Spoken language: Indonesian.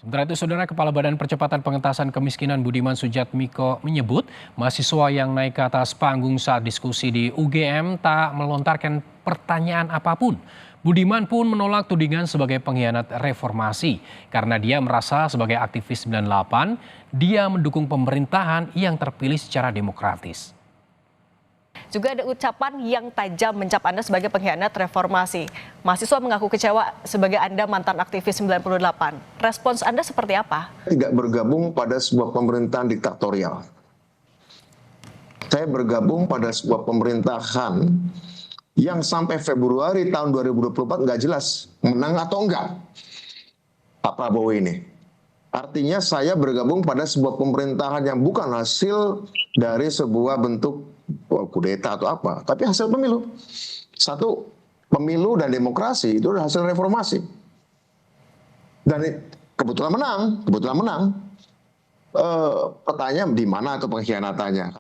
Sementara itu, Saudara, Kepala Badan Percepatan Pengentasan Kemiskinan Budiman Sujatmiko menyebut mahasiswa yang naik ke atas panggung saat diskusi di UGM tak melontarkan pertanyaan apapun. Budiman pun menolak tudingan sebagai pengkhianat reformasi karena dia merasa sebagai aktivis 98, dia mendukung pemerintahan yang terpilih secara demokratis. Juga ada ucapan yang tajam mencap Anda sebagai pengkhianat reformasi. Mahasiswa mengaku kecewa sebagai Anda mantan aktivis 98. Respons Anda seperti apa? Tidak bergabung pada sebuah pemerintahan diktatorial. Saya bergabung pada sebuah pemerintahan yang sampai Februari tahun 2024 nggak jelas menang atau enggak Pak Prabowo ini. Artinya saya bergabung pada sebuah pemerintahan yang bukan hasil dari sebuah bentuk kudeta atau apa, tapi hasil pemilu. Satu, pemilu dan demokrasi itu adalah hasil reformasi. Dan kebetulan menang. Pertanyaan di mana atau pengkhianatannya?